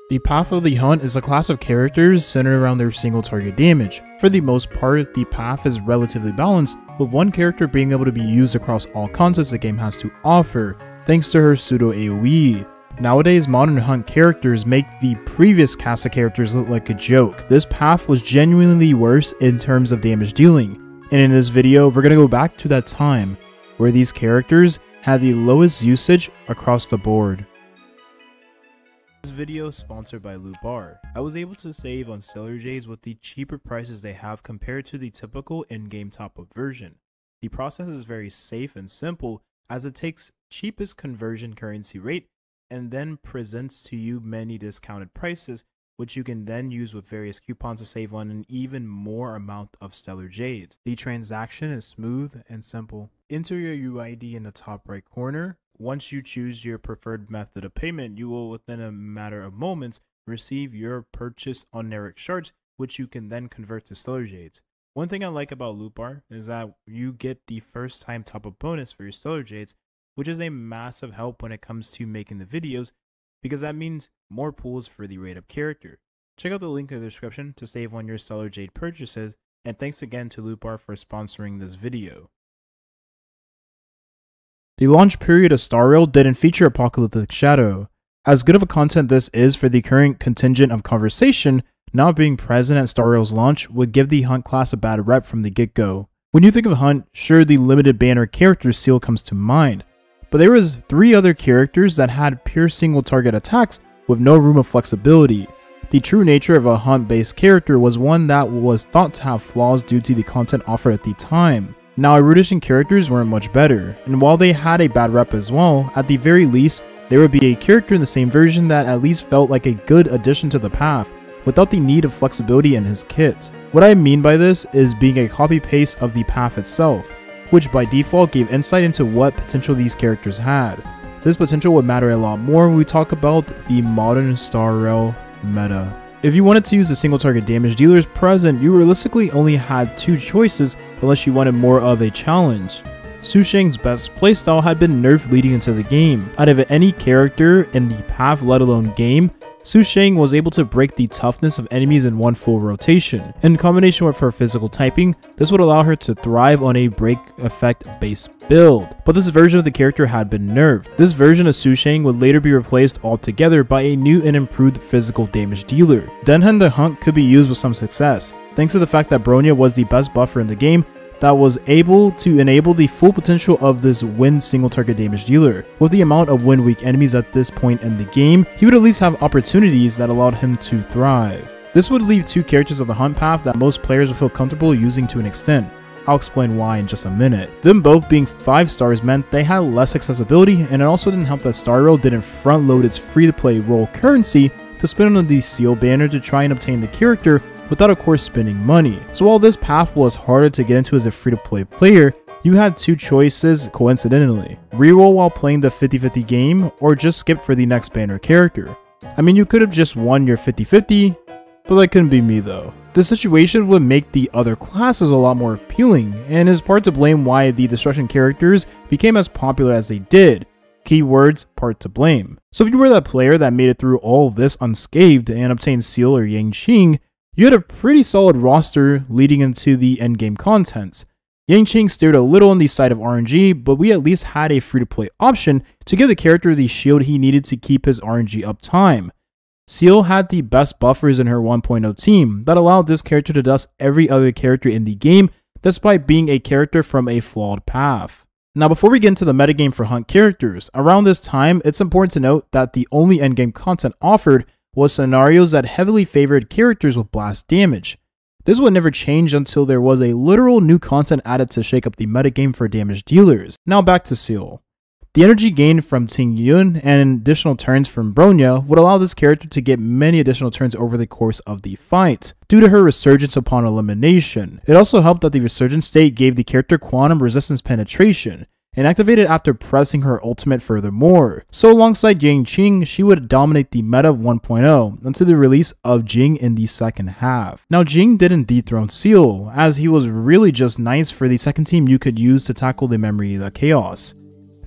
The Path of the Hunt is a class of characters centered around their single target damage. For the most part, the path is relatively balanced, with one character being able to be used across all contexts the game has to offer, thanks to her pseudo AoE. Nowadays, modern Hunt characters make the previous cast of characters look like a joke. This path was genuinely worse in terms of damage dealing, and in this video, we're going to go back to that time where these characters had the lowest usage across the board. This video is sponsored by Loot Bar. I was able to save on Stellar Jades with the cheaper prices they have compared to the typical in-game top-up version. The process is very safe and simple, as it takes cheapest conversion currency rate and then presents to you many discounted prices, which you can then use with various coupons to save on an even more amount of Stellar Jades. The transaction is smooth and simple. Enter your UID in the top right corner. Once you choose your preferred method of payment, you will within a matter of moments receive your purchased Oneric shards, which you can then convert to Stellar Jades. One thing I like about Loot Bar is that you get the first time top up bonus for your Stellar Jades, which is a massive help when it comes to making the videos, because that means more pools for the rate up character. Check out the link in the description to save on your Stellar Jade purchases, and thanks again to Loot Bar for sponsoring this video. The launch period of Star Rail didn't feature Apocalyptic Shadow. As good of a content this is for the current contingent of conversation, not being present at Star Rail's launch would give the Hunt class a bad rep from the get-go. When you think of Hunt, sure, the limited banner character Seal comes to mind, but there was 3 other characters that had pure single target attacks with no room of flexibility. The true nature of a Hunt-based character was one that was thought to have flaws due to the content offered at the time. Now, erudition characters weren't much better, and while they had a bad rep as well, at the very least, there would be a character in the same version that at least felt like a good addition to the path, without the need of flexibility in his kit. What I mean by this is being a copy-paste of the path itself, which by default gave insight into what potential these characters had. This potential would matter a lot more when we talk about the modern Star Rail meta. If you wanted to use the single target damage dealers present, you realistically only had 2 choices unless you wanted more of a challenge. Su Sheng's best playstyle had been nerfed leading into the game. Out of any character in the path, let alone game, Su Sheng was able to break the toughness of enemies in one full rotation. In combination with her physical typing, this would allow her to thrive on a break effect based build. But this version of the character had been nerfed. This version of Su Sheng would later be replaced altogether by a new and improved physical damage dealer. Denhen the Hunt could be used with some success, thanks to the fact that Bronya was the best buffer in the game that was able to enable the full potential of this wind single target damage dealer. With the amount of wind weak enemies at this point in the game, he would at least have opportunities that allowed him to thrive. This would leave 2 characters of the Hunt path that most players would feel comfortable using to an extent. I'll explain why in just a minute. Them both being 5 stars meant they had less accessibility, and it also didn't help that Star Rail didn't front load its free to play role currency to spend on the Seal banner to try and obtain the character without of course spending money. So while this path was harder to get into as a free-to-play player, you had 2 choices coincidentally. Reroll while playing the 50-50 game, or just skip for the next banner character. I mean, you could have just won your 50-50, but that couldn't be me though. This situation would make the other classes a lot more appealing, and is part to blame why the destruction characters became as popular as they did. Keywords, part to blame. So if you were that player that made it through all of this unscathed and obtained Seal or Yanqing, you had a pretty solid roster leading into the endgame contents. Yanqing steered a little on the side of RNG, but we at least had a free-to-play option to give the character the shield he needed to keep his RNG uptime. Seal had the best buffers in her 1.0 team that allowed this character to dust every other character in the game, despite being a character from a flawed path. Now before we get into the metagame for Hunt characters, around this time it's important to note that the only endgame content offered was scenarios that heavily favored characters with blast damage. This would never change until there was a literal new content added to shake up the metagame for damage dealers. Now back to Seal. The energy gained from Ting Yun and additional turns from Bronya would allow this character to get many additional turns over the course of the fight, due to her resurgence upon elimination. It also helped that the resurgence state gave the character quantum resistance penetration, and activated after pressing her ultimate furthermore. So alongside Yanqing, she would dominate the meta of 1.0 until the release of Jing in the second half. Now Jing didn't dethrone Seal, as he was really just nice for the second team you could use to tackle the memory of the chaos.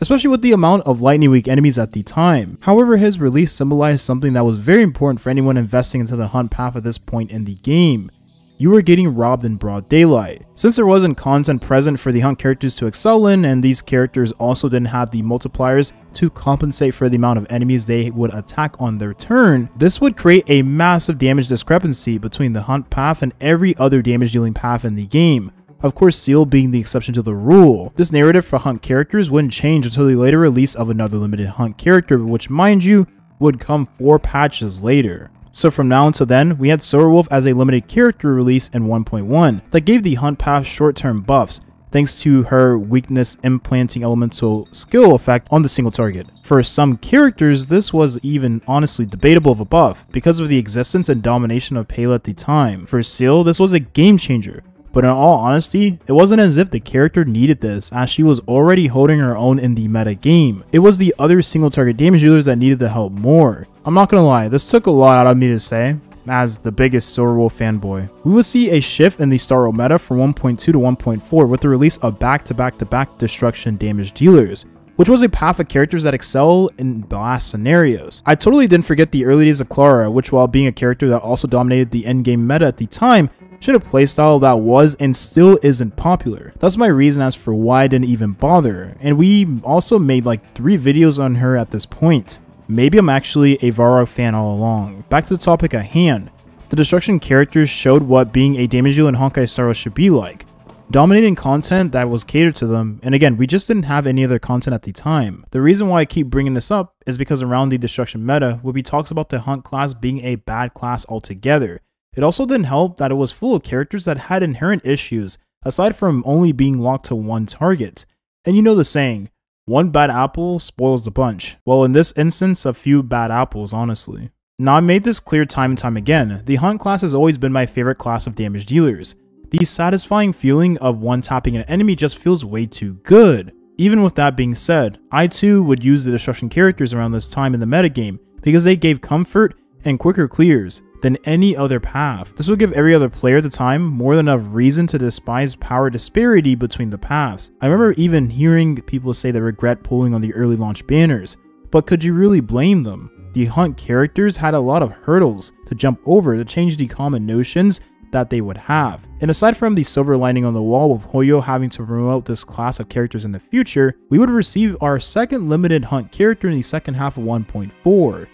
especially with the amount of lightning weak enemies at the time. However, his release symbolized something that was very important for anyone investing into the hunt path at this point in the game. You were getting robbed in broad daylight. Since there wasn't content present for the hunt characters to excel in, and these characters also didn't have the multipliers to compensate for the amount of enemies they would attack on their turn, this would create a massive damage discrepancy between the hunt path and every other damage dealing path in the game. Of course, Seal being the exception to the rule. This narrative for hunt characters wouldn't change until the later release of another limited hunt character, which mind you, would come 4 patches later. So from now until then, we had Silverwolf as a limited character release in 1.1 that gave the hunt path short-term buffs, thanks to her weakness implanting elemental skill effect on the single target. For some characters, this was even honestly debatable of a buff, because of the existence and domination of Pela at the time. For Seal, this was a game changer. But in all honesty, it wasn't as if the character needed this, as she was already holding her own in the meta game. It was the other single target damage dealers that needed the help more. I'm not gonna lie, this took a lot out of me to say, as the biggest Silverwolf fanboy. We will see a shift in the Star Rail meta from 1.2 to 1.4 with the release of back-to-back-to-back destruction damage dealers, which was a path of characters that excel in blast scenarios. I totally didn't forget the early days of Clara, which while being a character that also dominated the endgame meta at the time, she had a playstyle that was and still isn't popular. That's my reason as for why I didn't even bother, and we also made like 3 videos on her at this point. Maybe I'm actually a Varrock fan all along. Back to the topic at hand. The destruction characters showed what being a damage dealer in Honkai Star Rail should be like. Dominating content that was catered to them, and again, we just didn't have any other content at the time. The reason why I keep bringing this up is because around the destruction meta would be talks about the hunt class being a bad class altogether. It also didn't help that it was full of characters that had inherent issues, aside from only being locked to one target. And you know the saying, one bad apple spoils the bunch. Well, in this instance, a few bad apples, honestly. Now, I made this clear time and time again, the hunt class has always been my favorite class of damage dealers. The satisfying feeling of one-tapping an enemy just feels way too good. Even with that being said, I too would use the destruction characters around this time in the metagame, because they gave comfort and quicker clears than any other path. This would give every other player at the time more than enough reason to despise power disparity between the paths. I remember even hearing people say they regret pulling on the early launch banners, but could you really blame them? The hunt characters had a lot of hurdles to jump over to change the common notions that they would have. And aside from the silver lining on the wall with Hoyo having to promote this class of characters in the future, we would receive our second limited hunt character in the second half of 1.4,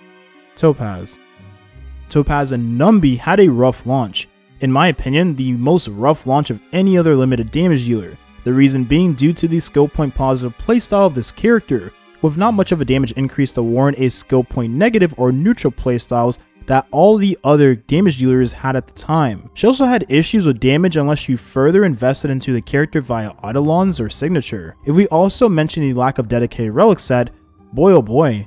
Topaz. Topaz and Numby had a rough launch. In my opinion, the most rough launch of any other limited damage dealer. The reason being due to the skill point positive playstyle of this character, with not much of a damage increase to warrant a skill point negative or neutral playstyles that all the other damage dealers had at the time. She also had issues with damage unless you further invested into the character via Eidolons or signature. If we also mention the lack of dedicated relic set, boy oh boy,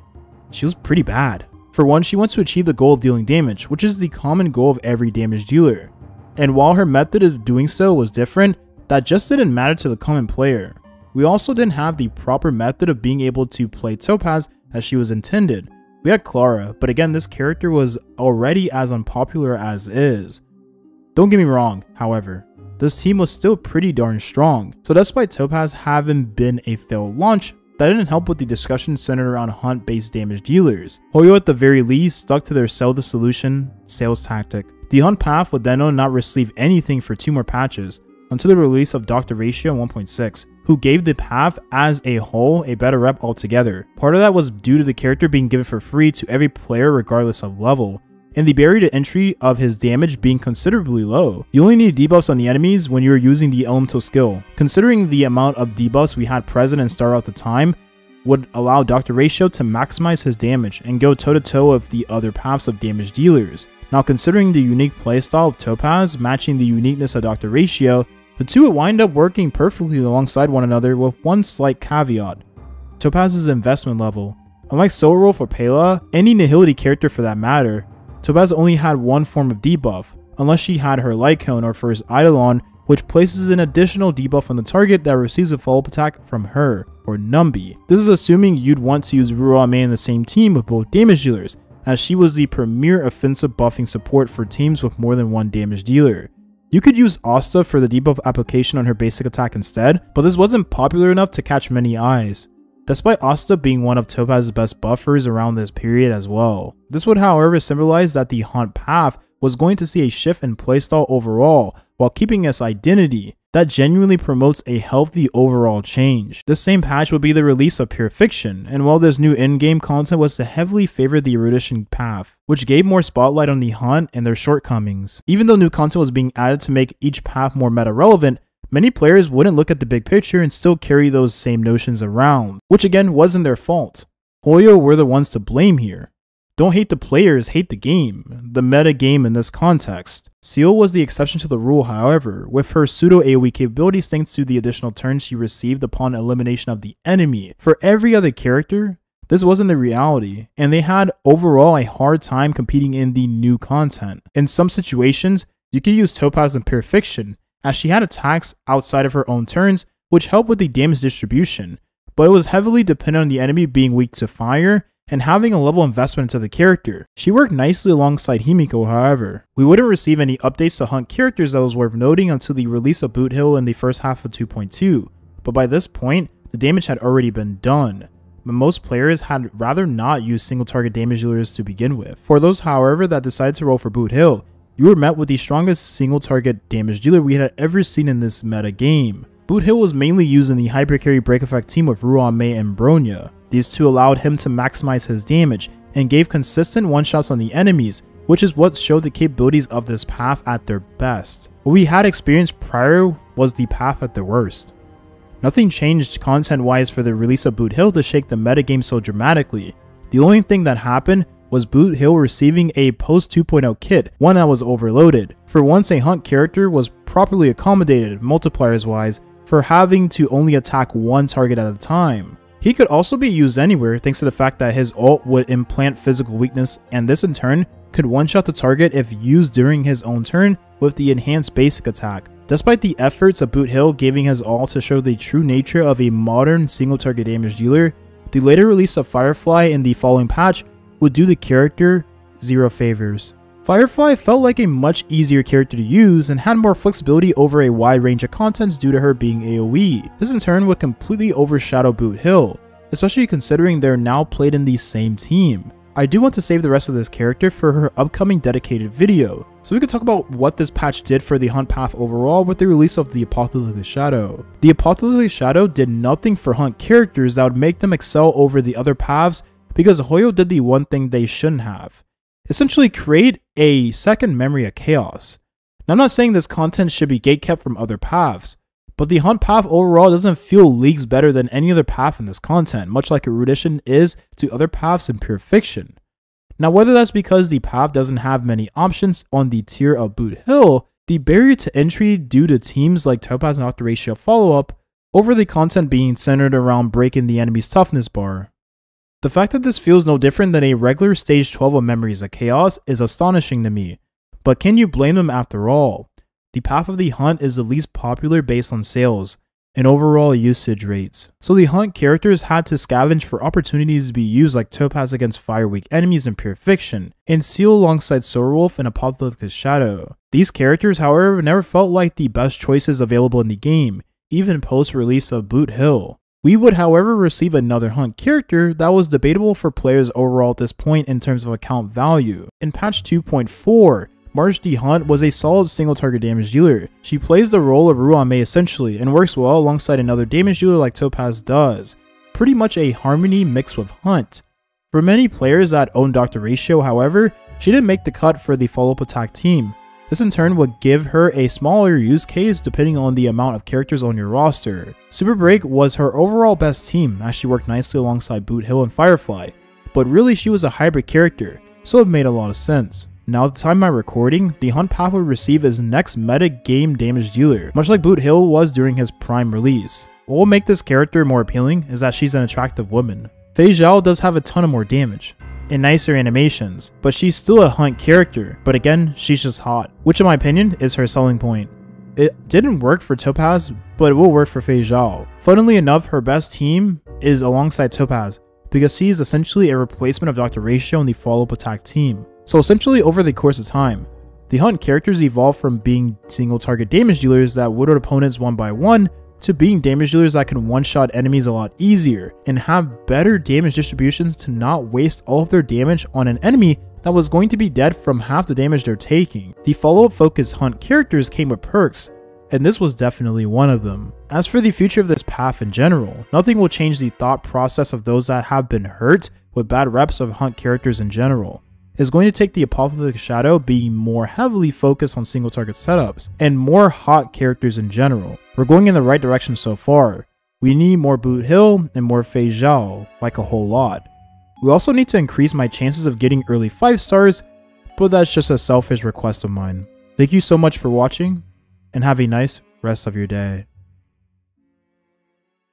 she was pretty bad. For one, she wants to achieve the goal of dealing damage, which is the common goal of every damage dealer. And while her method of doing so was different, that just didn't matter to the common player. We also didn't have the proper method of being able to play Topaz as she was intended. We had Clara, but again, this character was already as unpopular as is. Don't get me wrong, however, this team was still pretty darn strong. So despite Topaz having been a failed launch, that didn't help with the discussion centered around hunt-based damage dealers. Hoyo at the very least stuck to their sell the solution sales tactic. The hunt path would then not receive anything for 2 more patches, until the release of Dr. Ratio 1.6, who gave the path as a whole a better rep altogether. Part of that was due to the character being given for free to every player regardless of level, and the barrier to entry of his damage being considerably low. You only need debuffs on the enemies when you are using the elemental skill. Considering the amount of debuffs we had present in Star Rail at the time, would allow Dr. Ratio to maximize his damage and go toe-to-toe with the other paths of damage dealers. Now, considering the unique playstyle of Topaz matching the uniqueness of Dr. Ratio, the two would wind up working perfectly alongside one another with one slight caveat: Topaz's investment level. Unlike Silverwolf or Pela, any Nihility character for that matter, Topaz only had one form of debuff, unless she had her Light Cone or first Eidolon, which places an additional debuff on the target that receives a follow-up attack from her, or Numby. This is assuming you'd want to use Rurouni in the same team with both damage dealers, as she was the premier offensive buffing support for teams with more than one damage dealer. You could use Asta for the debuff application on her basic attack instead, but this wasn't popular enough to catch many eyes. despite Asta being one of Topaz's best buffers around this period as well. This would however symbolize that the Hunt path was going to see a shift in playstyle overall while keeping its identity that genuinely promotes a healthy overall change. This same patch would be the release of Pure Fiction, and while this new in-game content was to heavily favor the erudition path, which gave more spotlight on the Hunt and their shortcomings. Even though new content was being added to make each path more meta-relevant, many players wouldn't look at the big picture and still carry those same notions around, which again wasn't their fault. Hoyo were the ones to blame here. Don't hate the players, hate the game, the meta game in this context. Seal was the exception to the rule, however, with her pseudo AoE capabilities thanks to the additional turns she received upon elimination of the enemy. For every other character, this wasn't the reality, and they had overall a hard time competing in the new content. In some situations, you could use Topaz in Pure Fiction, as she had attacks outside of her own turns, which helped with the damage distribution, but it was heavily dependent on the enemy being weak to fire and having a level investment into the character. She worked nicely alongside Himiko, however. We wouldn't receive any updates to Hunt characters that was worth noting until the release of Boot Hill in the first half of 2.2, but by this point, the damage had already been done. But most players had rather not use single target damage dealers to begin with. For those, however, that decided to roll for Boot Hill, you were met with the strongest single target damage dealer we had ever seen in this meta game. Boot Hill was mainly used in the Hyper Carry Break Effect team with Ruame and Bronya. These two allowed him to maximize his damage and gave consistent one-shots on the enemies, which is what showed the capabilities of this path at their best. What we had experienced prior was the path at their worst. Nothing changed content-wise for the release of Boot Hill to shake the metagame so dramatically. The only thing that happened was Boot Hill receiving a post 2.0 kit, one that was overloaded. For once, a Hunt character was properly accommodated, multipliers wise, for having to only attack one target at a time. He could also be used anywhere thanks to the fact that his ult would implant physical weakness, and this in turn could one-shot the target if used during his own turn with the enhanced basic attack. Despite the efforts of Boot Hill giving his all to show the true nature of a modern single target damage dealer, the later release of Firefly in the following patch would do the character zero favors. Firefly felt like a much easier character to use and had more flexibility over a wide range of contents due to her being AoE. This in turn would completely overshadow Boot Hill, especially considering they're now played in the same team. I do want to save the rest of this character for her upcoming dedicated video, so we could talk about what this patch did for the Hunt path overall with the release of the Apocalyptic Shadow. The Apocalyptic Shadow did nothing for Hunt characters that would make them excel over the other paths because Hoyo did the one thing they shouldn't have. Essentially create a second memory of chaos. Now, I'm not saying this content should be gatekept from other paths, but the Hunt path overall doesn't feel leagues better than any other path in this content, much like erudition is to other paths in Pure Fiction. Now, whether that's because the path doesn't have many options on the tier of Boot Hill, the barrier to entry due to teams like Topaz and Dr. Ratio follow-up, over the content being centered around breaking the enemy's toughness bar. The fact that this feels no different than a regular stage 12 of Memories of Chaos is astonishing to me, but can you blame them after all? The path of the Hunt is the least popular based on sales and overall usage rates, so the Hunt characters had to scavenge for opportunities to be used like Topaz against fire weak enemies in Pure Fiction, and Seal alongside Sorrowwolf and Apocalyptic Shadow. These characters, however, never felt like the best choices available in the game, even post-release of Boot Hill. We would, however, receive another Hunt character that was debatable for players overall at this point in terms of account value. In patch 2.4, March the Hunt was a solid single target damage dealer. She plays the role of Ruame essentially and works well alongside another damage dealer like Topaz does. Pretty much a harmony mixed with Hunt. For many players that own Dr. Ratio, however, she didn't make the cut for the follow-up attack team. This in turn would give her a smaller use case depending on the amount of characters on your roster. Super Break was her overall best team as she worked nicely alongside Boot Hill and Firefly, but really she was a hybrid character, so it made a lot of sense. Now at the time of my recording, the Hunt path would receive his next meta game damage dealer, much like Boot Hill was during his prime release. What will make this character more appealing is that she's an attractive woman. Fei Zhao does have a ton of more damage and nicer animations, but she's still a Hunt character, but again, she's just hot, which in my opinion is her selling point. It didn't work for Topaz, but it will work for Fei Zhao. Funnily enough, her best team is alongside Topaz, because she is essentially a replacement of Dr. Ratio in the follow-up attack team. So essentially over the course of time, the Hunt characters evolved from being single target damage dealers that would opponents one by one to being damage dealers that can one-shot enemies a lot easier and have better damage distributions to not waste all of their damage on an enemy that was going to be dead from half the damage they're taking. The follow-up focused hunt characters came with perks, and this was definitely one of them. As for the future of this path in general, nothing will change the thought process of those that have been hurt with bad reps of hunt characters in general. It's going to take the Apocalyptic Shadow being more heavily focused on single target setups and more hot characters in general. We're going in the right direction so far. We need more Boot Hill and more Fei Zhao, like a whole lot. We also need to increase my chances of getting early 5 stars, but that's just a selfish request of mine. Thank you so much for watching, and have a nice rest of your day.